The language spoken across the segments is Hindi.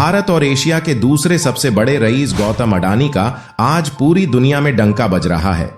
भारत और एशिया के दूसरे सबसे बड़े रईस गौतम अडानी का आज पूरी दुनिया में डंका बज रहा है।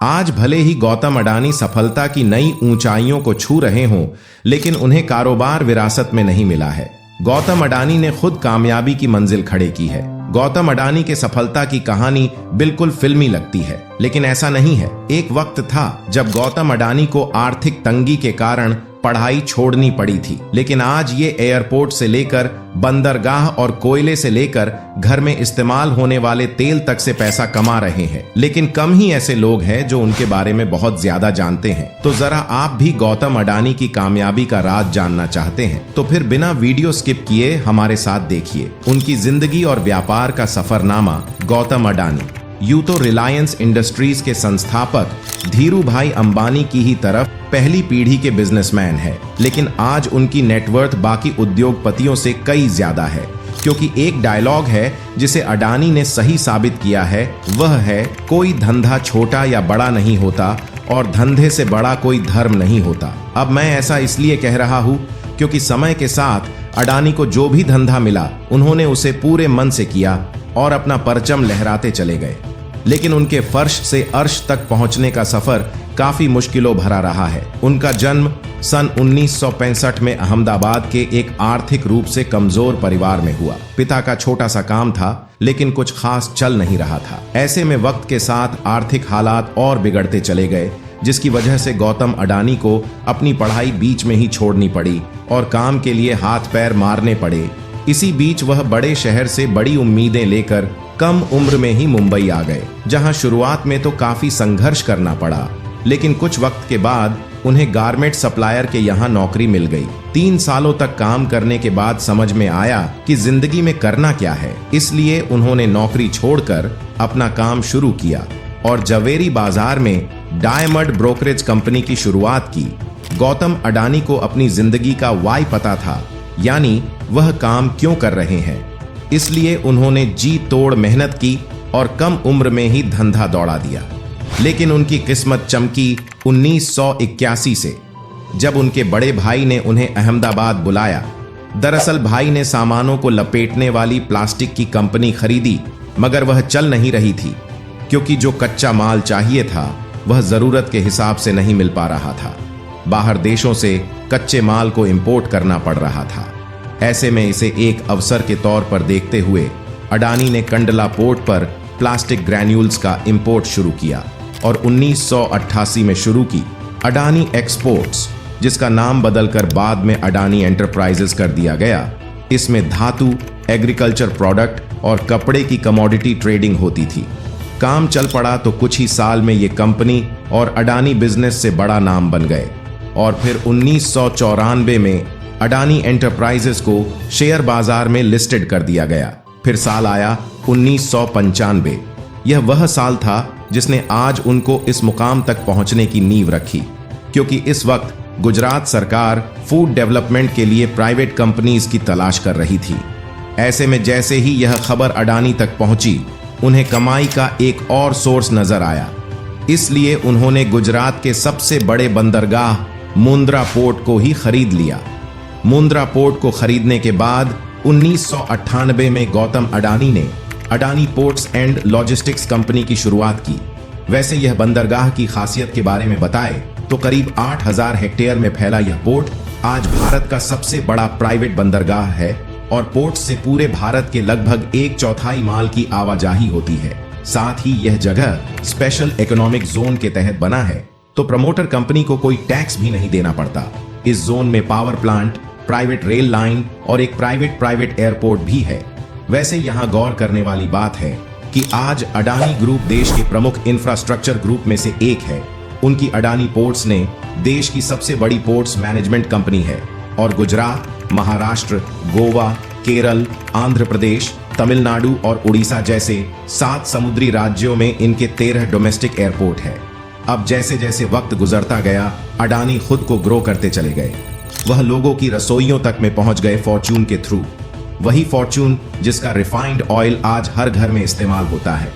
आज भले ही गौतम अडानी सफलता की नई ऊंचाइयों को छू रहे हों, लेकिन उन्हें कारोबार विरासत में नहीं मिला है। गौतम अडानी ने खुद कामयाबी की मंजिल खड़े की है। गौतम अडानी के सफलता की कहानी बिल्कुल फिल्मी लगती है, लेकिन ऐसा नहीं है। एक वक्त था जब गौतम अडानी को आर्थिक तंगी के कारण पढ़ाई छोड़नी पड़ी थी, लेकिन आज ये एयरपोर्ट से लेकर बंदरगाह और कोयले से लेकर घर में इस्तेमाल होने वाले तेल तक से पैसा कमा रहे हैं। लेकिन कम ही ऐसे लोग हैं जो उनके बारे में बहुत ज्यादा जानते हैं। तो जरा आप भी गौतम अडानी की कामयाबी का राज जानना चाहते हैं तो फिर बिना वीडियो स्किप किए हमारे साथ देखिए उनकी जिंदगी और व्यापार का सफरनामा। गौतम अडानी यूं तो रिलायंस इंडस्ट्रीज के संस्थापक धीरू भाई अंबानी की ही तरफ पहली पीढ़ी के बिजनेसमैन है, लेकिन आज उनकी नेटवर्थ बाकी उद्योगपतियों से कई ज्यादा है। क्योंकि एक डायलॉग है जिसे अडानी ने सही साबित किया है, वह है कोई धंधा छोटा या बड़ा नहीं होता और धंधे से बड़ा कोई धर्म नहीं होता। अब मैं ऐसा इसलिए कह रहा हूँ क्योंकि समय के साथ अडानी को जो भी धंधा मिला उन्होंने उसे पूरे मन से किया और अपना परचम लहराते चले गए। लेकिन उनके फर्श से अर्श तक पहुंचने का सफर काफी मुश्किलों भरा रहा है। उनका जन्म सन 1965 में अहमदाबाद के एक आर्थिक रूप से कमजोर परिवार में हुआ। पिता का छोटा सा काम था, लेकिन कुछ खास चल नहीं रहा था। ऐसे में वक्त के साथ आर्थिक हालात और बिगड़ते चले गए, जिसकी वजह से गौतम अडानी को अपनी पढ़ाई बीच में ही छोड़नी पड़ी और काम के लिए हाथ पैर मारने पड़े। इसी बीच वह बड़े शहर से बड़ी उम्मीदें लेकर कम उम्र में ही मुंबई आ गए, जहां शुरुआत में तो काफी संघर्ष करना पड़ा, लेकिन कुछ वक्त के बाद उन्हें गारमेंट सप्लायर के यहाँ नौकरी मिल गई। 3 सालों तक काम करने के बाद समझ में आया कि जिंदगी में करना क्या है, इसलिए उन्होंने नौकरी छोड़कर अपना काम शुरू किया और जवेरी बाजार में डायमंड ब्रोकरेज कंपनी की शुरुआत की। गौतम अडानी को अपनी जिंदगी का वाई पता था, यानी वह काम क्यों कर रहे हैं, इसलिए उन्होंने जी तोड़ मेहनत की और कम उम्र में ही धंधा दौड़ा दिया। लेकिन उनकी किस्मत चमकी 1981 से, जब उनके बड़े भाई ने उन्हें अहमदाबाद बुलाया। दरअसल भाई ने सामानों को लपेटने वाली प्लास्टिक की कंपनी खरीदी, मगर वह चल नहीं रही थी क्योंकि जो कच्चा माल चाहिए था वह जरूरत के हिसाब से नहीं मिल पा रहा था। बाहर देशों से कच्चे माल को इंपोर्ट करना पड़ रहा था। ऐसे में इसे एक अवसर के तौर पर देखते हुए अडानी ने कंडला पोर्ट पर प्लास्टिक ग्रैन्यूल्स का इंपोर्ट शुरू किया और 1988 में शुरू की अडानी एक्सपोर्ट्स, जिसका नाम बदलकर बाद में अडानी एंटरप्राइजेस कर दिया गया। इसमें धातु, एग्रीकल्चर प्रोडक्ट और कपड़े की कमोडिटी ट्रेडिंग होती थी। काम चल पड़ा तो कुछ ही साल में ये कंपनी और अडानी बिजनेस से बड़ा नाम बन गए और फिर 1994 में अडानी एंटरप्राइजेस को शेयर बाजार में लिस्टेड कर दिया गया। फिर साल आया 1995। यह वह साल था जिसने आज उनको इस मुकाम तक पहुंचने की नींव रखी, क्योंकि इस वक्त गुजरात सरकार फूड डेवलपमेंट के लिए प्राइवेट कंपनीज की तलाश कर रही थी। ऐसे में जैसे ही यह खबर अडानी तक पहुंची, उन्हें कमाई का एक और सोर्स नजर आया। इसलिए उन्होंने गुजरात के सबसे बड़े बंदरगाह मुंद्रा पोर्ट को ही खरीद लिया। मुंद्रा पोर्ट को खरीदने के बाद 1998 में गौतम अडानी ने Adani ports and logistics company की शुरुआत की। वैसे यह बंदरगाह की खासियत के बारे में बताएं तो करीब 8000 हेक्टेयर में फैला यह पोर्ट आज भारत का सबसे बड़ा प्राइवेट बंदरगाह है और पोर्ट से पूरे भारत के लगभग 1/4 माल की आवाजाही होती है। साथ ही यह जगह स्पेशल इकोनॉमिक जोन के तहत बना है, तो प्रमोटर कंपनी को कोई टैक्स भी नहीं देना पड़ता। इस जोन में power plant, private rail line और एक प्राइवेट एयरपोर्ट भी है। वैसे यहाँ गौर करने वाली बात है कि आज अडानी ग्रुप देश के प्रमुख इंफ्रास्ट्रक्चर ग्रुप में से एक है। उनकी अडानी पोर्ट्स ने देश की सबसे बड़ी पोर्ट्स मैनेजमेंट कंपनी है और गुजरात, महाराष्ट्र, गोवा, केरल, आंध्र प्रदेश, तमिलनाडु और उड़ीसा जैसे 7 समुद्री राज्यों में इनके 13 डोमेस्टिक एयरपोर्ट है। अब जैसे जैसे वक्त गुजरता गया, अडानी खुद को ग्रो करते चले गए। वह लोगों की रसोइयों तक में पहुंच गए फॉर्च्यून के थ्रू। वही फॉर्च्यून जिसका रिफाइंड ऑयल आज हर घर में इस्तेमाल होता है।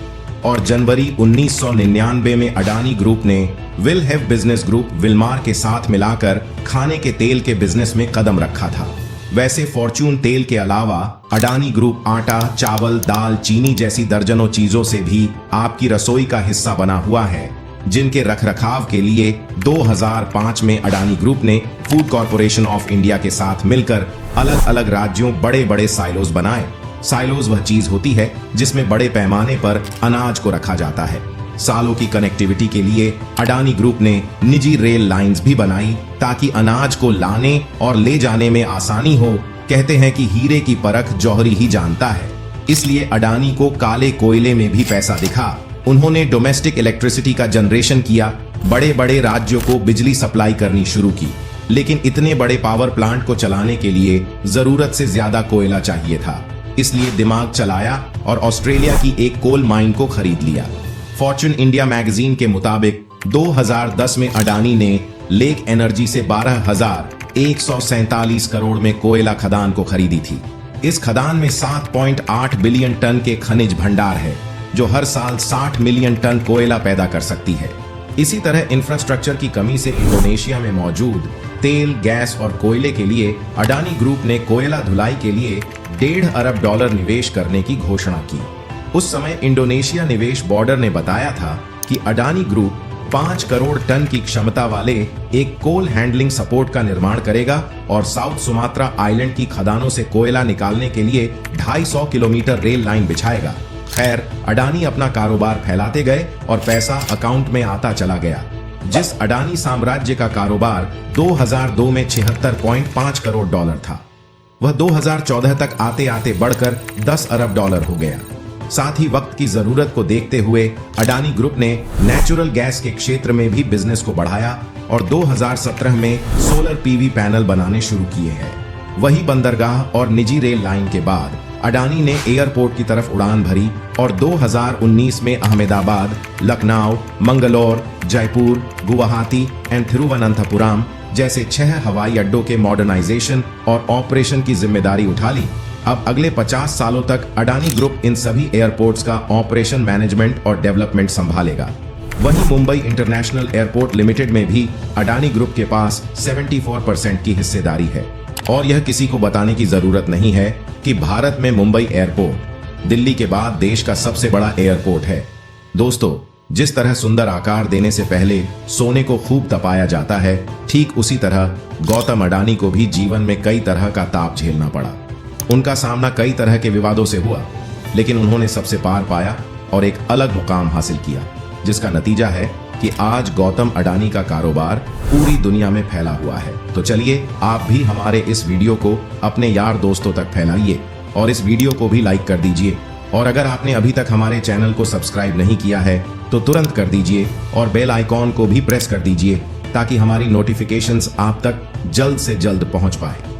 और जनवरी 1999 में अडानी ग्रुप ने will have business group Wilmar के साथ मिलाकर खाने के तेल के बिजनेस में कदम रखा था। वैसे फॉर्च्यून तेल के अलावा अडानी ग्रुप आटा, चावल, दाल, चीनी जैसी दर्जनों चीजों से भी आपकी रसोई का हिस्सा बना हुआ है, जिनके रखरखाव के लिए 2005 में अडानी ग्रुप ने फूड कॉरपोरेशन ऑफ इंडिया के साथ मिलकर अलग अलग राज्यों बड़े बड़े साइलोज बनाए। साइलोज वह चीज होती है जिसमें बड़े पैमाने पर अनाज को रखा जाता है। सालों की कनेक्टिविटी के लिए अडानी ग्रुप ने निजी रेल लाइंस भी बनाई ताकि अनाज को लाने और ले जाने में आसानी हो। कहते हैं कि हीरे की परख जौहरी ही जानता है, इसलिए अडानी को काले कोयले में भी पैसा दिखा। उन्होंने डोमेस्टिक इलेक्ट्रिसिटी का जनरेशन किया, बड़े बड़े राज्यों को बिजली सप्लाई करनी शुरू की, लेकिन इतने बड़े पावर प्लांट को चलाने के लिए जरूरत से ज्यादा कोयला चाहिए था। इसलिए दिमाग चलाया और ऑस्ट्रेलिया की एक कोल माइन को खरीद लिया। फॉर्च्यून इंडिया मैगजीन के मुताबिक 2010 में अडानी ने लेक एनर्जी से 12,147 करोड़ में कोयला खदान को खरीदी थी। इस खदान में 7.8 बिलियन टन के खनिज भंडार है, जो हर साल 60 मिलियन टन कोयला पैदा कर सकती है। इसी तरह इंफ्रास्ट्रक्चर की कमी से इंडोनेशिया में मौजूद तेल, गैस और कोयले के लिए अडानी ग्रुप ने कोयला धुलाई के लिए $1.5 अरब निवेश करने की घोषणा की। उस समय इंडोनेशिया निवेश बोर्ड ने बताया था कि अडानी ग्रुप 5 करोड़ टन की क्षमता वाले एक कोल हैंडलिंग सपोर्ट का निर्माण करेगा और साउथ सुमात्रा आइलैंड की खदानों से कोयला निकालने के लिए 250 किलोमीटर रेल लाइन बिछाएगा। खैर, अडानी अपना कारोबार फैलाते गए और पैसा अकाउंट में आता चला गया। जिस अडानी साम्राज्य का कारोबार 2002 में $76.5 करोड़ था, वह 2014 तक आते आते बढ़कर $10 अरब हो गया। साथ ही वक्त की जरूरत को देखते हुए अडानी ग्रुप ने नेचुरल गैस के क्षेत्र में भी बिजनेस को बढ़ाया और 2017 में सोलर पीवी पैनल बनाने शुरू किए हैं। वही बंदरगाह और निजी रेल लाइन के बाद अडानी ने एयरपोर्ट की तरफ उड़ान भरी और 2019 में अहमदाबाद, लखनऊ, मंगलौर, जयपुर, गुवाहाटी एंड थिरुवनंतपुरम जैसे 6 हवाई अड्डों के मॉडर्नाइजेशन और ऑपरेशन की जिम्मेदारी उठा ली। अब अगले 50 सालों तक अडानी ग्रुप इन सभी एयरपोर्ट्स का ऑपरेशन, मैनेजमेंट और डेवलपमेंट संभालेगा। वहीं मुंबई इंटरनेशनल एयरपोर्ट लिमिटेड में भी अडानी ग्रुप के पास 74% की हिस्सेदारी है। और यह किसी को बताने की जरूरत नहीं है कि भारत में मुंबई एयरपोर्ट दिल्ली के बाद देश का सबसे बड़ा एयरपोर्ट है। दोस्तों, जिस तरह सुंदर आकार देने से पहले सोने को खूब तपाया जाता है, ठीक उसी तरह गौतम अडानी को भी जीवन में कई तरह का ताप झेलना पड़ा। उनका सामना कई तरह के विवादों से हुआ, लेकिन उन्होंने सबसे पार पाया और एक अलग मुकाम हासिल किया, जिसका नतीजा है कि आज गौतम अडानी का कारोबार पूरी दुनिया में फैला हुआ है। तो चलिए, आप भी हमारे इस वीडियो को अपने यार दोस्तों तक फैलाइए और इस वीडियो को भी लाइक कर दीजिए। और अगर आपने अभी तक हमारे चैनल को सब्सक्राइब नहीं किया है तो तुरंत कर दीजिए और बेल आइकॉन को भी प्रेस कर दीजिए ताकि हमारी नोटिफिकेशंस आप तक जल्द से जल्द पहुंच पाए।